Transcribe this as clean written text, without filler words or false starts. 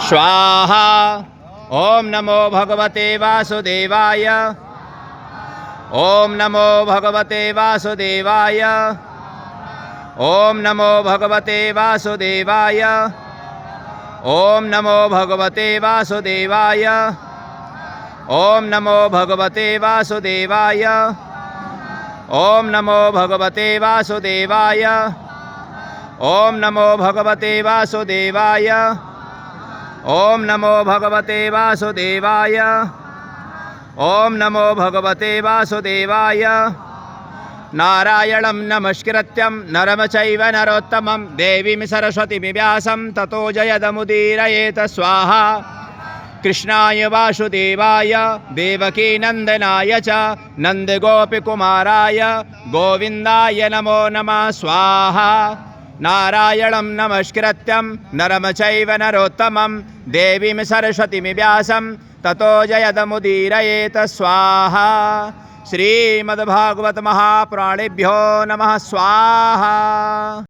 स्वाहा। ओम नमो भगवते वासुदेवाय। ओम नमो भगवते वासुदेवाय। ओम नमो भगवते वासुदेवाय। ओम नमो भगवते वासुदेवाय। ओम नमो भगवते वासुदेवाय। ओम नमो भगवते वासुदेवाय। ओम नमो भगवते वासुदेवाय। ओम नमो भगवते वासुदेवाय। ओम नमो भगवते वासुदेवाय। नारायणं नमस्कृत्यं नरं चैव नरोत्तमं देवीं सरस्वतीं व्यासं ततो जयमुदीरयेत। स्वाहा। कृष्णाय वासुदेवाय देवकीनन्दनाय च नन्दगोपकुमाराय गोविन्दाय नमो नमः। स्वाहा। नारायणं नमस्कृत्यं नरं चैव नरोत्तमं देवीं सरस्वतीं व्यासं ततो जयमुदीरयेत। स्वाहा। श्रीमद्भागवत महापुराणेभ्यो नमः। स्वाहा।